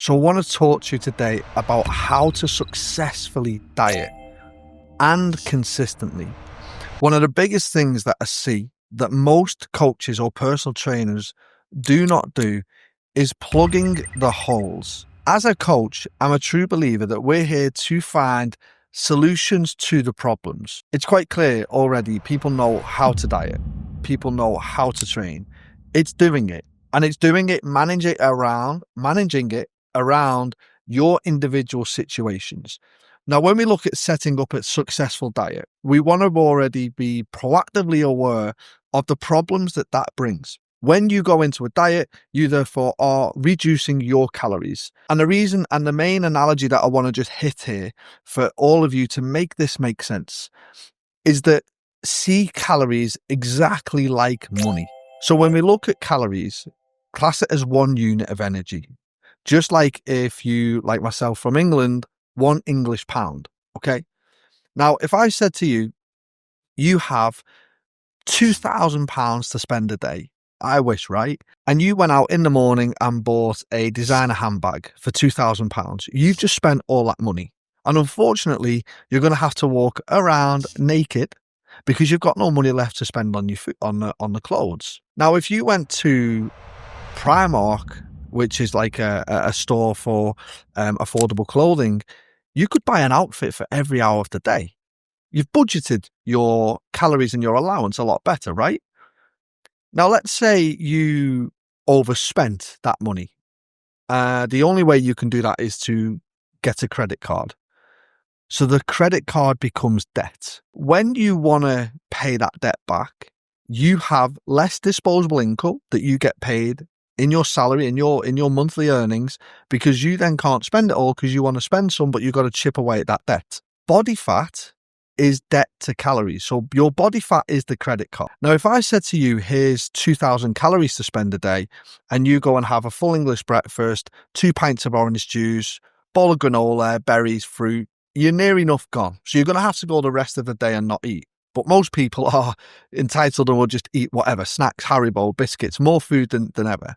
So I want to talk to you today about how to successfully diet and consistently. One of the biggest things that I see that most coaches or personal trainers do not do is plugging the holes. As a coach, I'm a true believer that we're here to find solutions to the problems. It's quite clear already. People know how to diet. People know how to train. It's doing it. And it's doing it, managing it around your individual situations. Now, when we look at setting up a successful diet, we want to already be proactively aware of the problems that brings. When you go into a diet, you therefore are reducing your calories. And the reason and the main analogy that I want to just hit here for all of you to make this make sense is that see calories exactly like money. So when we look at calories, class it as 1 unit of energy. Just like if you, like myself from England, 1 English pound. Okay. Now, if I said to you, you have £2,000 to spend a day, I wish, right? And you went out in the morning and bought a designer handbag for £2,000. You've just spent all that money. And unfortunately, you're going to have to walk around naked because you've got no money left to spend on your food, on the clothes. Now, if you went to Primark, which is like a store for affordable clothing, you could buy an outfit for every hour of the day. You've budgeted your calories and your allowance a lot better, right? Now, let's say you overspent that money. The only way you can do that is to get a credit card. So the credit card becomes debt. When you want to pay that debt back, you have less disposable income that you get paid in your salary, in your monthly earnings, because you then can't spend it all because you want to spend some, but you've got to chip away at that debt. Body fat is debt to calories. So your body fat is the credit card. Now, if I said to you, here's 2,000 calories to spend a day, and you go and have a full English breakfast, 2 pints of orange juice, bowl of granola, berries, fruit, you're near enough gone. So you're going to have to go the rest of the day and not eat. But most people are entitled and will just eat whatever, snacks, Haribo, biscuits, more food than ever.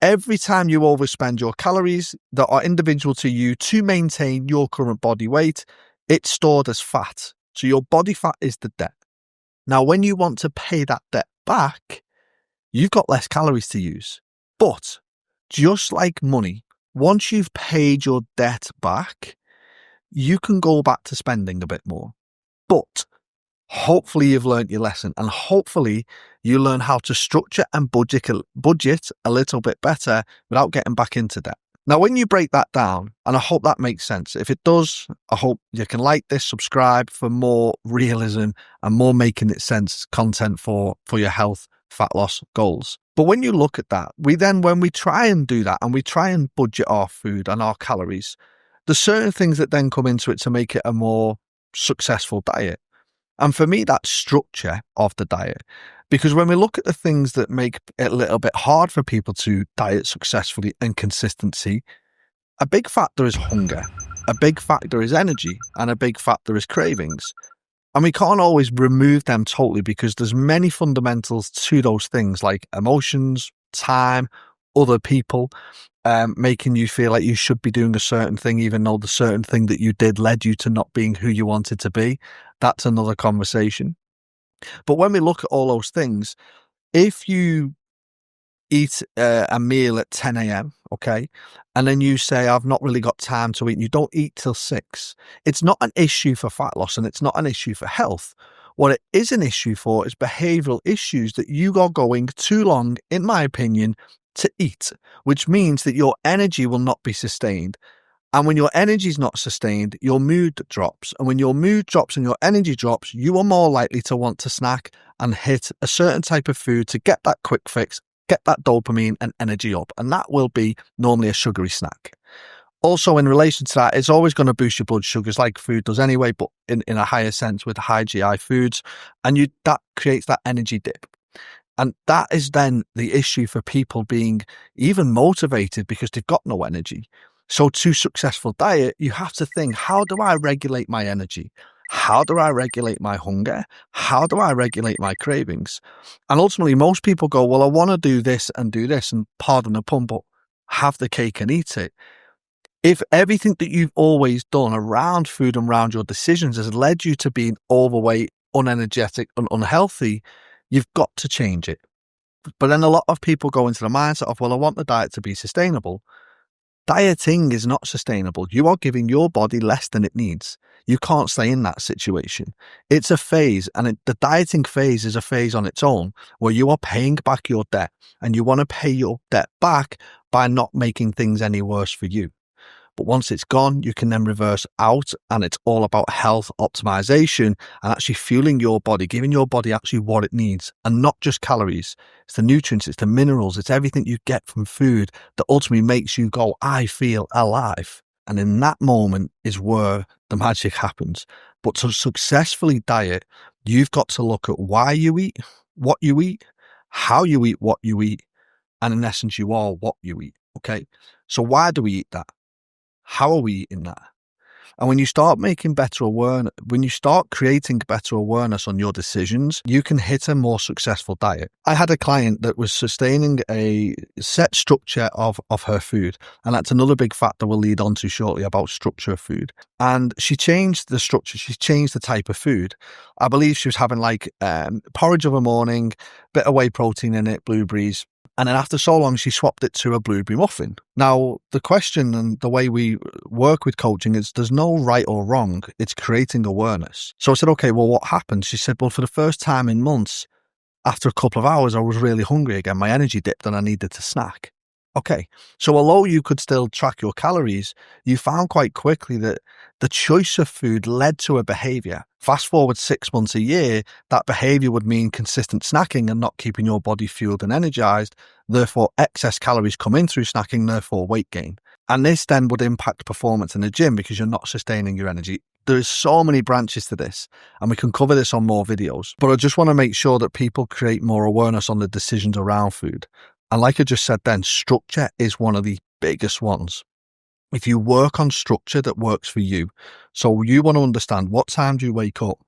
Every time you overspend your calories that are individual to you to maintain your current body weight, it's stored as fat. So your body fat is the debt. Now, when you want to pay that debt back, you've got less calories to use. But just like money, once you've paid your debt back, you can go back to spending a bit more. But hopefully you've learned your lesson, and hopefully you learn how to structure and budget a little bit better without getting back into debt. Now, when you break that down, and I hope that makes sense. If it does, I hope you can like this, subscribe for more realism and more making it sense content for your health, fat loss goals. But when you look at that, when we try and do that and we try and budget our food and our calories, there's certain things that then come into it to make it a more successful diet. And for me, that's structure of the diet. Because when we look at the things that make it a little bit hard for people to diet successfully and consistency, a big factor is hunger, a big factor is energy, and a big factor is cravings. And we can't always remove them totally because there's many fundamentals to those things like emotions, time, other people, making you feel like you should be doing a certain thing, even though the certain thing that you did led you to not being who you wanted to be. That's another conversation. But when we look at all those things, if you eat a meal at 10 a.m., okay, and then you say, I've not really got time to eat, and you don't eat till 6, it's not an issue for fat loss and it's not an issue for health. What it is an issue for is behavioral issues that you are going too long, in my opinion, to eat, which means that your energy will not be sustained. And when your energy is not sustained, your mood drops. And when your mood drops and your energy drops, you are more likely to want to snack and hit a certain type of food to get that quick fix, get that dopamine and energy up. And that will be normally a sugary snack. Also, in relation to that, it's always going to boost your blood sugars like food does anyway, but in a higher sense with high GI foods. And that creates that energy dip. And that is then the issue for people being even motivated because they've got no energy. So to successful diet, you have to think, how do I regulate my energy? How do I regulate my hunger? How do I regulate my cravings? And ultimately, most people go, well, I want to do this, and pardon the pun, but have the cake and eat it. If everything that you've always done around food and around your decisions has led you to being overweight, unenergetic, and unhealthy, you've got to change it. But then a lot of people go into the mindset of, well, I want the diet to be sustainable. Dieting is not sustainable. You are giving your body less than it needs. You can't stay in that situation. It's a phase, and the dieting phase is a phase on its own where you are paying back your debt, and you want to pay your debt back by not making things any worse for you. But once it's gone, you can then reverse out, and it's all about health optimization and actually fueling your body, giving your body actually what it needs, and not just calories. It's the nutrients, it's the minerals, it's everything you get from food that ultimately makes you go, I feel alive. And in that moment is where the magic happens. But to successfully diet, you've got to look at why you eat, what you eat, how you eat what you eat, and in essence, you are what you eat. Okay. So why do we eat that? How are we eating that? And when you start making better awareness, when you start creating better awareness on your decisions, you can hit a more successful diet. I had a client that was sustaining a set structure of her food. And that's another big factor we'll lead on to shortly about structure of food. And she changed the structure. She changed the type of food. I believe she was having like porridge of a morning, bit of whey protein in it, blueberries. And then after so long, she swapped it to a blueberry muffin. Now, the question and the way we work with coaching is there's no right or wrong. It's creating awareness. So I said, okay, well, what happened? She said, well, for the first time in months, after a couple of hours, I was really hungry again. My energy dipped and I needed to snack. Okay, so although you could still track your calories, you found quite quickly that the choice of food led to a behavior. Fast forward 6 months, a year, that behavior would mean consistent snacking and not keeping your body fueled and energized. Therefore, excess calories come in through snacking, therefore weight gain. And this then would impact performance in the gym because you're not sustaining your energy. There's so many branches to this, and we can cover this on more videos. But I just want to make sure that people create more awareness on the decisions around food. And like I just said then, structure is one of the biggest ones. If you work on structure that works for you, so you want to understand what time do you wake up?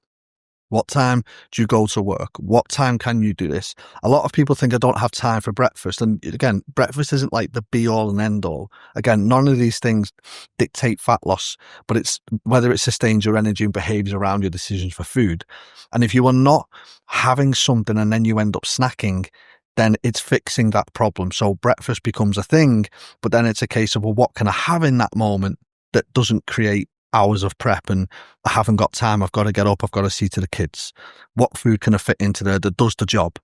What time do you go to work? What time can you do this? A lot of people think I don't have time for breakfast. And again, breakfast isn't like the be all and end all. Again, none of these things dictate fat loss, but it's whether it sustains your energy and behaves around your decisions for food. And if you are not having something and then you end up snacking, then it's fixing that problem. So breakfast becomes a thing, but then it's a case of, well, what can I have in that moment that doesn't create hours of prep and I haven't got time, I've got to get up, I've got to see to the kids. What food can I fit into there that does the job?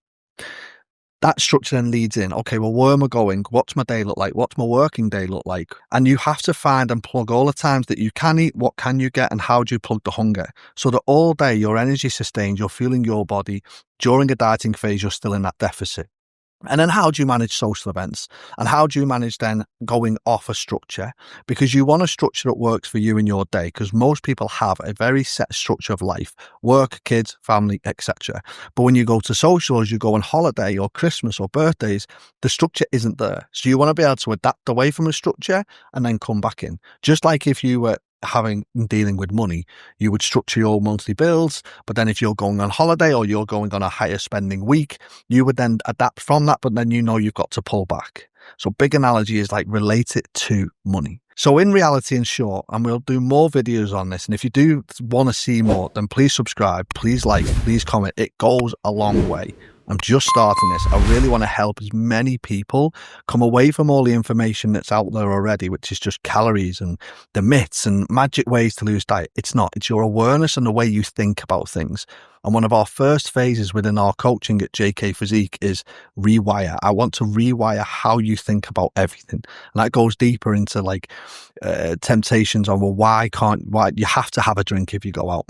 That structure then leads in, okay, well, where am I going? What's my day look like? What's my working day look like? And you have to find and plug all the times that you can eat, what can you get, and how do you plug the hunger? So that all day your energy sustains, you're fueling your body. During a dieting phase, you're still in that deficit. And then how do you manage social events? And how do you manage then going off a structure? Because you want a structure that works for you in your day, because most people have a very set structure of life, work, kids, family, etc. But when you go to socials, you go on holiday or Christmas or birthdays, the structure isn't there. So you want to be able to adapt away from a structure and then come back in. Just like if you were dealing with money, you would structure your monthly bills, but then if you're going on holiday or you're going on a higher spending week, you would then adapt from that, but then you know you've got to pull back. So big analogy is like relate it to money. So in reality, in short, and we'll do more videos on this, and if you do want to see more, then please subscribe, please like, please comment. It goes a long way. I'm just starting this. I really want to help as many people come away from all the information that's out there already, which is just calories and the myths and magic ways to lose diet. It's not. It's your awareness and the way you think about things. And one of our first phases within our coaching at JK Physique is rewire. I want to rewire how you think about everything. And that goes deeper into like temptations on, well, why you have to have a drink if you go out.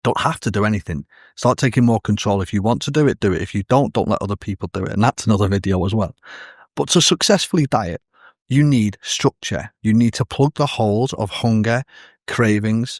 Don't have to do anything. Start taking more control. If you want to do it, do it. If you don't let other people do it. And that's another video as well. But to successfully diet, you need structure. You need to plug the holes of hunger, cravings.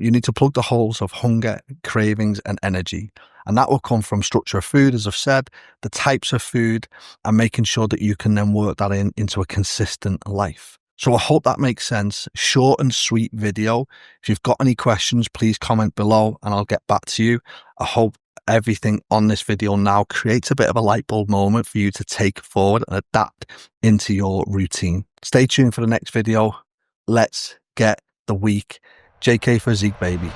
You need to plug the holes of hunger, cravings, and energy. And that will come from structure of food, as I've said, the types of food, and making sure that you can then work that into a consistent life. So I hope that makes sense. Short and sweet video. If you've got any questions, please comment below and I'll get back to you. I hope everything on this video now creates a bit of a light bulb moment for you to take forward and adapt into your routine. Stay tuned for the next video. Let's get the week. JK Physique, baby.